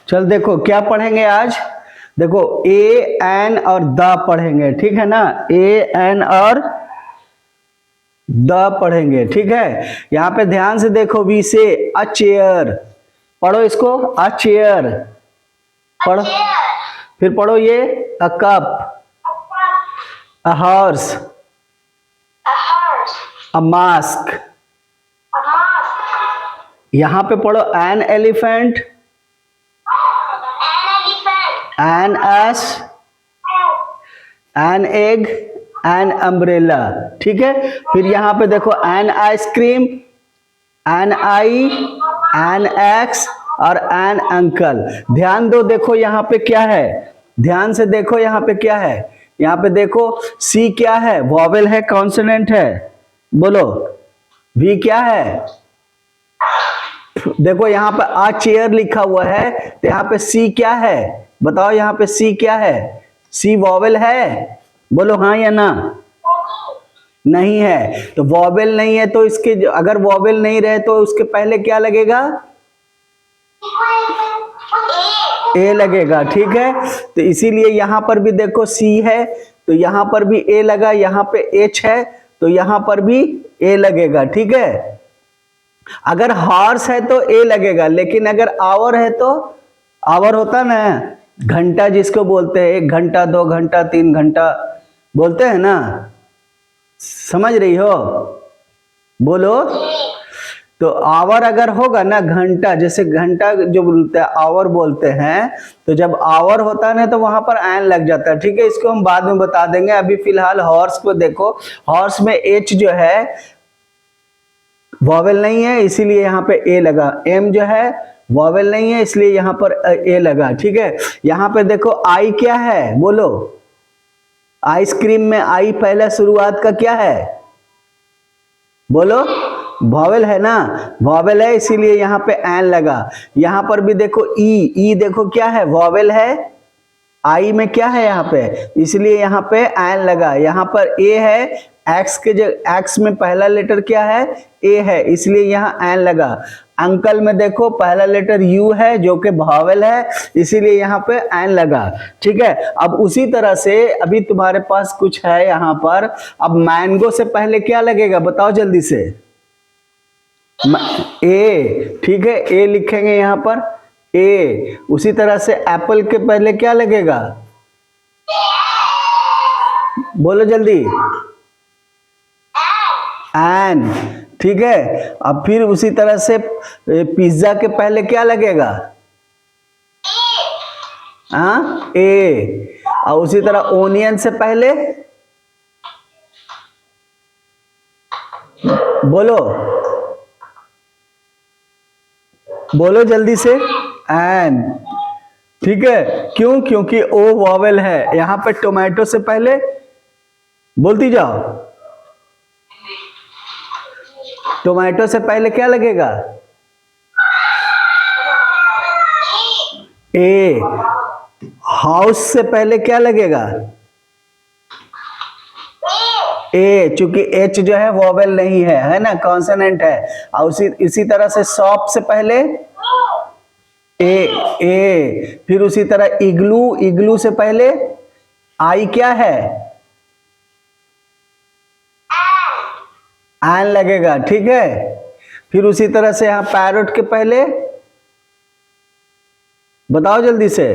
चल देखो क्या पढ़ेंगे आज। देखो ए एन और द पढ़ेंगे, ठीक है ना। ए एन और द पढ़ेंगे, ठीक है। यहाँ पे ध्यान से देखो, वी से अ चेयर, पढ़ो इसको अ चेयर, पढ़ो। फिर पढ़ो ये a cup, a horse, a mask. यहाँ पे पढ़ो an elephant, an ass, an egg, an umbrella, ठीक है। फिर यहाँ पे देखो an ice cream, an eye, an X और एन अंकल। ध्यान दो, देखो यहाँ पे क्या है, ध्यान से देखो यहाँ पे क्या है। यहाँ पे देखो सी क्या है, वॉवेल है, कॉन्सोनेंट है, बोलो। वी क्या है, देखो यहाँ पे आ चेयर लिखा हुआ है, तो यहाँ पे सी क्या है, बताओ यहाँ पे सी क्या है। सी वॉवेल है, बोलो हाँ या ना। नहीं है, तो वॉवेल नहीं है तो इसके, अगर वॉवेल नहीं रहे तो उसके पहले क्या लगेगा, ए लगेगा, ठीक है। तो इसीलिए यहां पर भी देखो सी है तो यहां पर भी ए लगा, यहां पे एच है तो यहां पर भी ए लगेगा, ठीक है। अगर हॉर्स है तो ए लगेगा, लेकिन अगर आवर है तो, आवर होता ना घंटा जिसको बोलते हैं, 1 घंटा 2 घंटा 3 घंटा बोलते हैं ना, समझ रही हो, बोलो। तो आवर अगर होगा ना, घंटा, जैसे घंटा जो बोलते हैं आवर बोलते हैं, तो जब आवर होता है ना तो वहां पर एन लग जाता है, ठीक है। इसको हम बाद में बता देंगे, अभी फिलहाल हॉर्स को देखो। हॉर्स में एच जो है वॉवेल नहीं है, इसीलिए यहाँ पे ए लगा। एम जो है वॉवेल नहीं है, इसलिए यहाँ पर ए लगा, ठीक है। यहाँ पे देखो आई क्या है, बोलो। आइसक्रीम में आई पहला शुरुआत का क्या है, बोलो। वॉवेल है ना, वॉवेल है, इसीलिए यहाँ पे एन लगा। यहाँ पर भी देखो ई, ई देखो क्या है, वॉवेल है। आई में क्या है यहाँ पे, इसलिए यहाँ पे एन लगा। यहाँ पर ए है, एक्स के जो एक्स में पहला लेटर क्या है, ए है, इसलिए यहाँ एन लगा। अंकल में देखो पहला लेटर यू है जो कि वॉवेल है, इसीलिए यहाँ पे एन लगा, ठीक है। अब उसी तरह से अभी तुम्हारे पास कुछ है यहाँ पर। अब मैंगो से पहले क्या लगेगा, बताओ जल्दी से। ए, ठीक है, ए लिखेंगे यहाँ पर ए। उसी तरह से एप्पल के पहले क्या लगेगा, बोलो जल्दी, एन, ठीक है। अब फिर उसी तरह से पिज्जा के पहले क्या लगेगा, हाँ ए। और उसी तरह ओनियन से पहले बोलो, बोलो जल्दी से, एन, ठीक है। क्यों, क्योंकि ओ वॉवेल है। यहां पे टोमेटो से पहले बोलती जाओ, टोमेटो से पहले क्या लगेगा, ए। हाउस से पहले क्या लगेगा, ए, चूंकि एच जो है वॉवेल नहीं है ना, कॉन्सोनेंट है। और इसी तरह से शॉप से पहले ए, ए। फिर उसी तरह इग्लू, इग्लू से पहले आई क्या है, एन लगेगा, ठीक है। फिर उसी तरह से यहां पैरोट के पहले बताओ जल्दी से,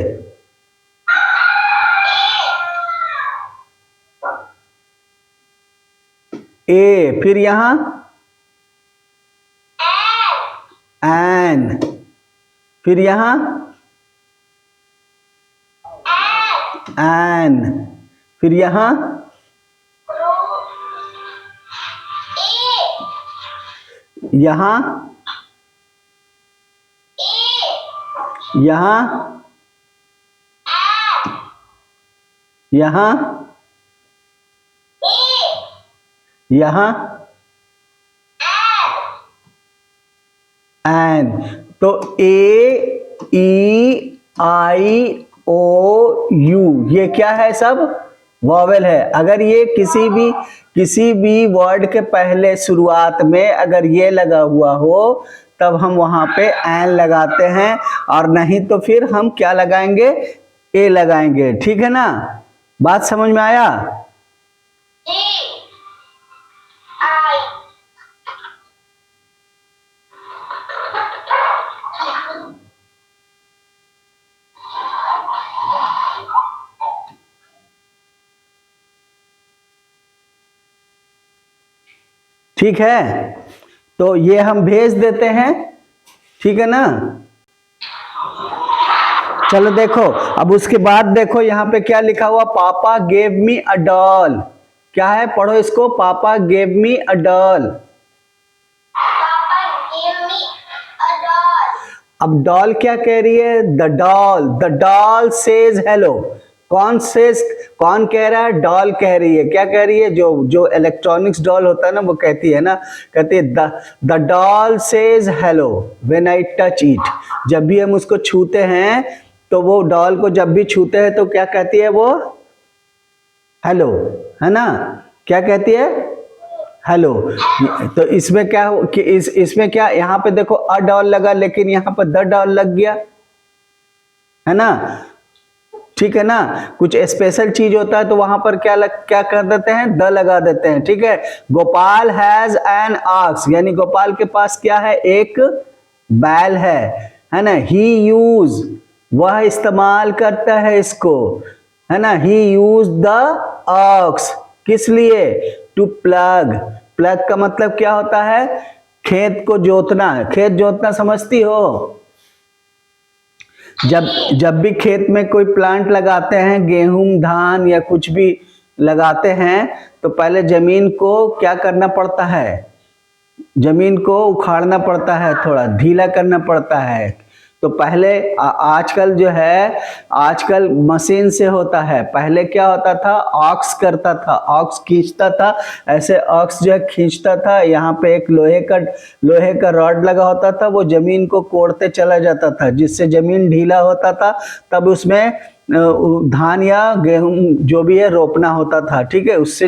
ए। फिर यहां एन, फिर यहां एन, फिर यहां यहां यहां यहां यहां एन। तो ए, ई, आई, ओ, यू, ये क्या है, सब वॉवेल है। अगर ये किसी भी वर्ड के पहले शुरुआत में अगर ये लगा हुआ हो तब हम वहां पे एन लगाते हैं। और नहीं तो फिर हम क्या लगाएंगे, ए लगाएंगे। ठीक है ना, बात समझ में आया? ठीक है, तो ये हम भेज देते हैं, ठीक है ना। चलो देखो, अब उसके बाद देखो यहाँ पे क्या लिखा हुआ, पापा गेव मी अ डॉल। क्या है, पढ़ो इसको, पापा गेव मी अ डॉल। अब डॉल क्या कह रही है, द डॉल सेज हेलो। कौन कह रहा है, डॉल कह रही है। क्या कह रही है, जो इलेक्ट्रॉनिक्स डॉल होता है ना, वो कहती है ना, कहती है the doll says hello when I touch it. जब भी हम उसको छूते हैं तो वो डॉल को जब भी छूते हैं तो क्या कहती है वो, हेलो, है ना। क्या कहती है, हेलो। तो इसमें क्या कि इसमें क्या, यहाँ पे देखो अ डॉल लगा, लेकिन यहाँ पर द डॉल लग गया, है ना। ठीक है ना, कुछ स्पेशल चीज होता है तो वहां पर क्या कर देते हैं, द लगा देते हैं। ठीक है, गोपाल हैज एन ऑक्स, यानी गोपाल के पास क्या है, एक बैल है ना। ही यूज, वह इस्तेमाल करता है इसको, है ना। ही यूज द ऑक्स, किस लिए, टू प्लग। प्लग का मतलब क्या होता है, खेत को जोतना। खेत जोतना समझती हो, जब भी खेत में कोई प्लांट लगाते हैं, गेहूं धान या कुछ भी लगाते हैं, तो पहले जमीन को क्या करना पड़ता है, जमीन को उखाड़ना पड़ता है, थोड़ा ढीला करना पड़ता है। तो पहले आजकल जो है, आजकल मशीन से होता है। पहले क्या होता था, ऑक्स करता था, ऑक्स खींचता था, ऐसे ऑक्स जो है खींचता था। यहाँ पे एक लोहे का रॉड लगा होता था, वो जमीन को कोड़ते चला जाता था, जिससे जमीन ढीला होता था। तब उसमें धान या गेहूं जो भी है रोपना होता था। ठीक है, उससे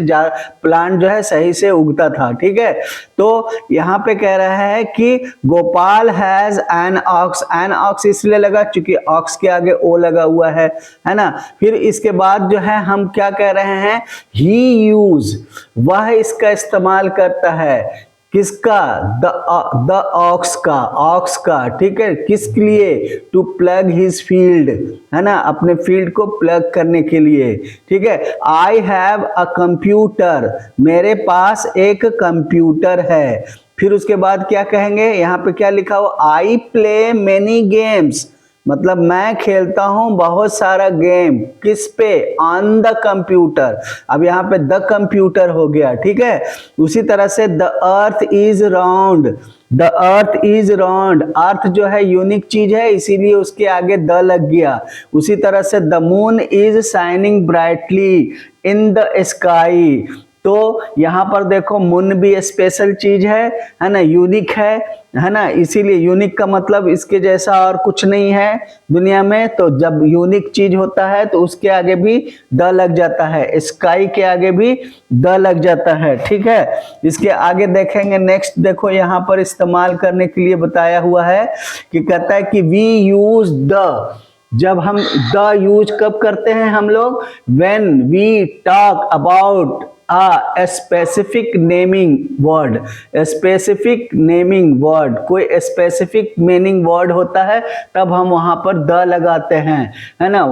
प्लांट जो है सही से उगता था। ठीक है, तो यहाँ पे कह रहा है कि Gopal has an ox. An ox इसलिए लगा क्योंकि ऑक्स के आगे ओ लगा हुआ है ना। फिर इसके बाद जो है हम क्या कह रहे हैं, ही यूज, वह इसका इस्तेमाल करता है, किसका, द ऑक्स का, ऑक्स का। ठीक है, किसके लिए, टू प्लग हिज फील्ड, है ना, अपने फील्ड को प्लग करने के लिए। ठीक है, आई हैव अ कंप्यूटर, मेरे पास एक कंप्यूटर है। फिर उसके बाद क्या कहेंगे, यहाँ पे क्या लिखा हो, आई प्ले मेनी गेम्स, मतलब मैं खेलता हूं बहुत सारा गेम, किस पे, ऑन द कंप्यूटर। अब यहाँ पे द कंप्यूटर हो गया। ठीक है, उसी तरह से the earth is round, the earth is round, earth जो है यूनिक चीज है, इसीलिए उसके आगे द लग गया। उसी तरह से the moon is shining brightly in the sky. तो यहाँ पर देखो, मून भी स्पेशल चीज है ना, यूनिक है ना। इसीलिए यूनिक का मतलब इसके जैसा और कुछ नहीं है दुनिया में। तो जब यूनिक चीज होता है तो उसके आगे भी द लग जाता है, स्काई के आगे भी द लग जाता है। ठीक है, इसके आगे देखेंगे। नेक्स्ट देखो, यहाँ पर इस्तेमाल करने के लिए बताया हुआ है कि कहता है कि वी यूज द, जब हम द यूज कब करते हैं हम लोग, when we talk about a specific naming word, specific naming word, कोई स्पेसिफिक मीनिंग वर्ड होता है तब हम वहां पर द लगाते हैं, है ना।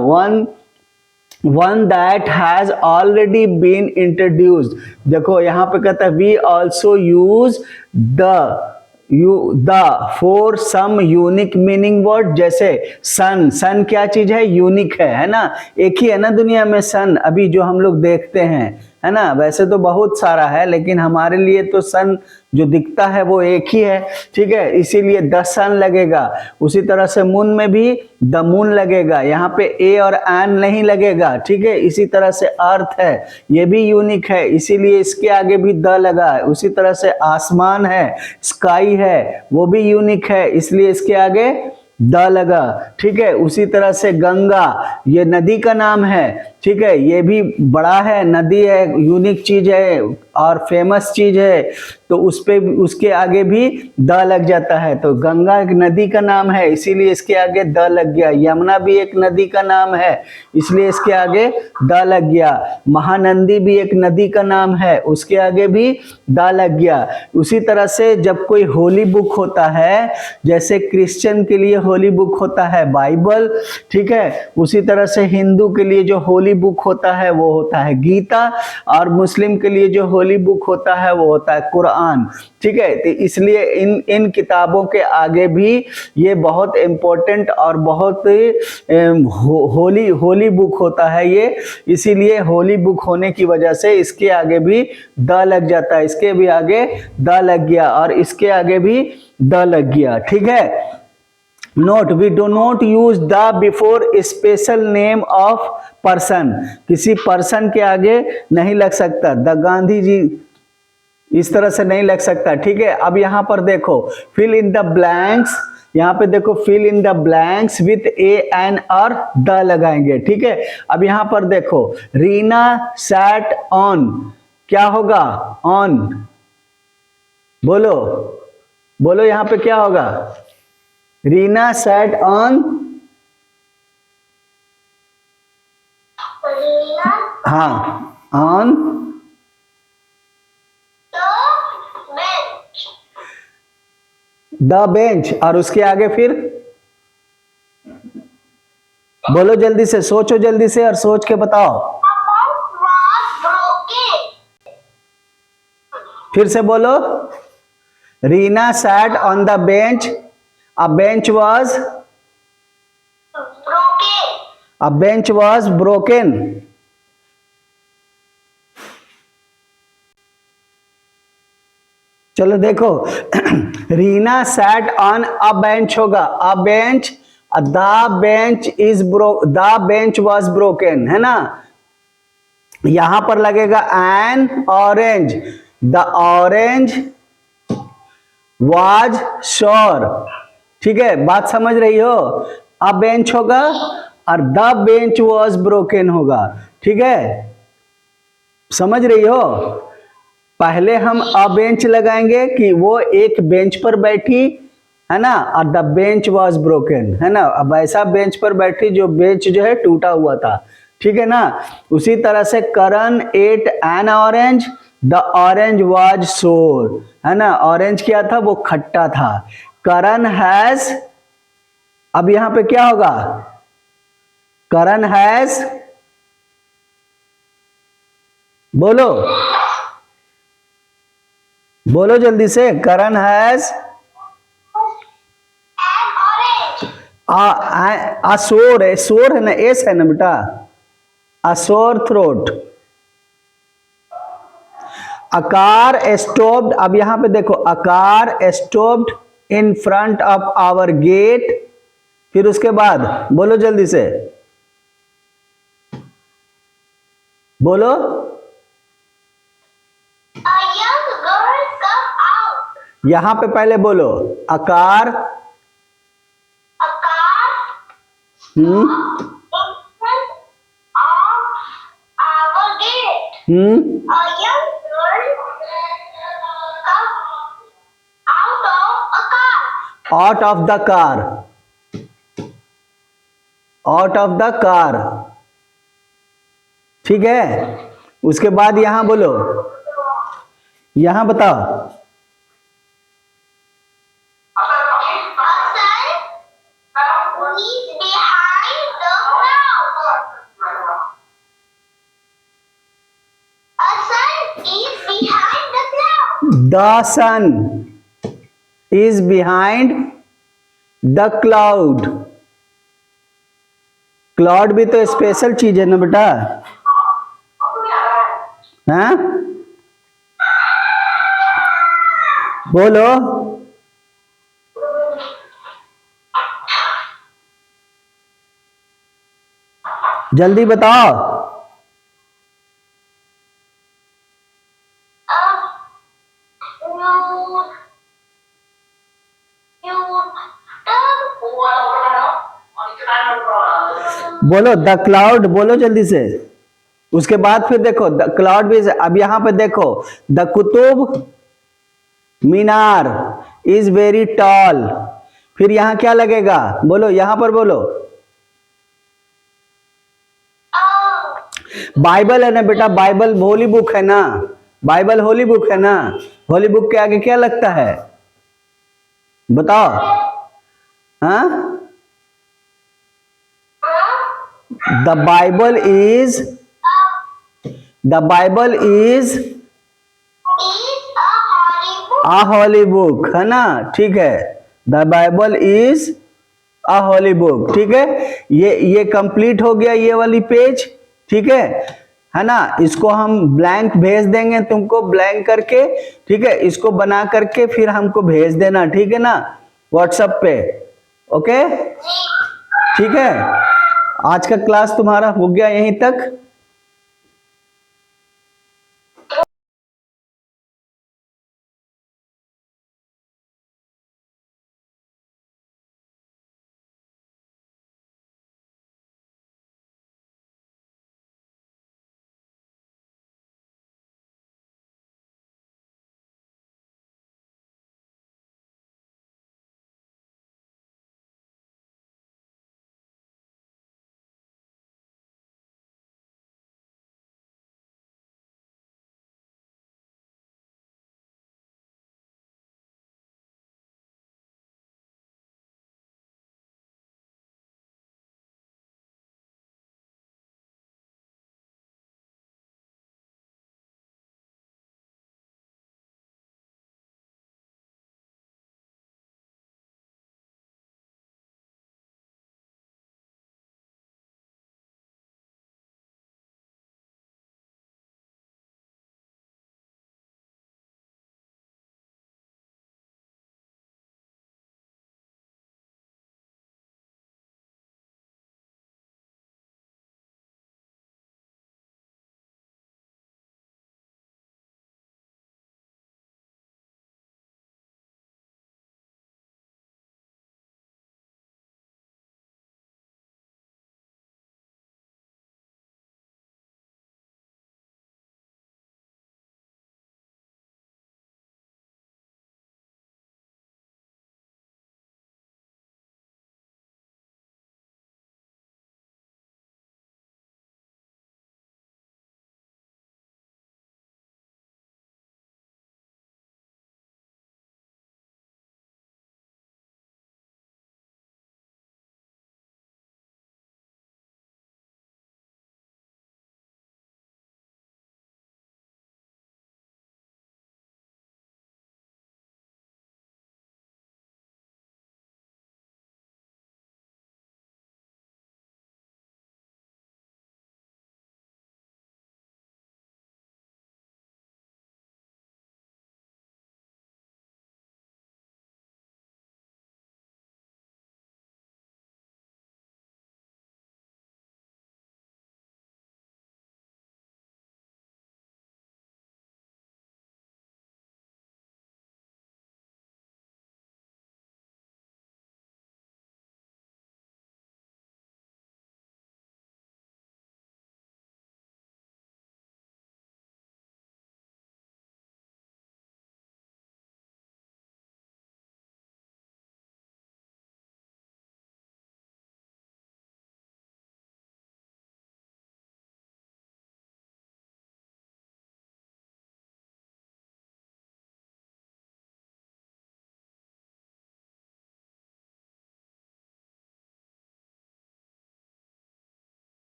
One that has already been introduced, देखो यहाँ पे कहता है we also use the for some unique meaning word, जैसे सन। सन क्या चीज है, यूनिक है ना। एक ही है ना दुनिया में सन, अभी जो हम लोग देखते हैं, है ना। वैसे तो बहुत सारा है, लेकिन हमारे लिए तो सन जो दिखता है वो एक ही है। ठीक है, इसीलिए द सन लगेगा। उसी तरह से मून में भी द मून लगेगा, यहाँ पे ए और एन नहीं लगेगा। ठीक है, इसी तरह से अर्थ है, ये भी यूनिक है, इसीलिए इसके आगे भी द लगा है। उसी तरह से आसमान है, स्काई है, वो भी यूनिक है, इसलिए इसके आगे द लगा, ठीक है। उसी तरह से गंगा, ये नदी का नाम है, ठीक है, ये भी बड़ा है, नदी है, यूनिक चीज है और फेमस चीज है, तो उस पे उसके आगे भी द लग जाता है। तो गंगा एक नदी का नाम है, इसीलिए इसके आगे द लग गया। यमुना भी एक नदी का नाम है, इसलिए इसके आगे द लग गया। महानंदी भी एक नदी का नाम है, उसके आगे भी द लग गया। उसी तरह से जब कोई होली बुक होता है, जैसे क्रिश्चियन के लिए होली बुक होता है बाइबल, ठीक है, उसी तरह से हिंदू के लिए जो होली बुक होता है वो होता है गीता, और मुस्लिम के लिए जो होली बुक होता है वो होता है कुरान, ठीक है। तो इसलिए इन किताबों के आगे भी ये बहुत इम्पोर्टेंट और बहुत होली बुक होता है ये, इसीलिए होली बुक होने की वजह से इसके आगे भी द लग जाता है, इसके भी आगे द लग गया और इसके आगे भी द लग गया, ठीक है। Note, we do not use the before special name of person, किसी पर्सन के आगे नहीं लग सकता। द गांधी जी इस तरह से नहीं लग सकता, ठीक है। अब यहां पर देखो फिल इन द ब्लैंक्स, यहां पे देखो fill in the blanks with A an और द लगाएंगे, ठीक है। अब यहां पर देखो रीना सैट ऑन, क्या होगा ऑन, बोलो बोलो यहां पे क्या होगा, रीना सैट ऑन, हाँ ऑन द बेंच, और उसके आगे फिर बोलो जल्दी से, सोचो जल्दी से और सोच के बताओ, फिर से बोलो, Reena sat on the bench, a bench was broken, चलो देखो Reena sat on a bench होगा, a bench, the bench was broken, है ना। यहां पर लगेगा an orange, the orange was sour, ठीक है, बात समझ रही हो। अ बेंच होगा और द बेंच वाज ब्रोकन होगा, ठीक है, समझ रही हो। पहले हम अ बेंच लगाएंगे कि वो एक बेंच पर बैठी, है ना, और द बेंच वाज ब्रोकन, है ना, अब ऐसा बेंच पर बैठी जो बेंच जो है टूटा हुआ था, ठीक है ना। उसी तरह से Karan ate an orange, the orange was sour, है ना, ऑरेंज क्या था, वो खट्टा था। करण हैज, अब यहां पे क्या होगा, करण हैज, बोलो बोलो जल्दी से, करण हैज आ सोर है, सोर है ना, एस है ना बेटा, a sore throat, आकार stopped, अब यहां पे देखो आकार stopped in front of our gate, फिर उसके बाद बोलो जल्दी से, बोलो, a young girl come out, यहां पे पहले बोलो आकार, A young girl come out of the car. Out of the car. ठीक है, उसके बाद यहां बोलो, यहां बताओ, The sun is behind the cloud. Cloud भी तो स्पेशल चीज है ना बेटा, हाँ बोलो, जल्दी बताओ, बोलो द क्लाउड, बोलो जल्दी से। उसके बाद फिर देखो द क्लाउड भी, अब यहां पे देखो the Qutub Minar is very tall, फिर यहां क्या लगेगा बोलो, यहां पर बोलो। बाइबल है ना बेटा, बाइबल होली बुक है ना, बाइबल होली बुक है ना, होली बुक के आगे क्या लगता है बताओ? हाँ, the Bible is, the Bible is a holy book, है ना, ठीक है, the Bible is a holy book, ठीक है। ये कंप्लीट हो गया ये वाली पेज, ठीक है ना। इसको हम ब्लैंक भेज देंगे तुमको, ब्लैंक करके, ठीक है, इसको बना करके फिर हमको भेज देना, ठीक है ना, व्हाट्सएप पे, ओके, ठीक है। आज का क्लास तुम्हारा हो गया यहीं तक।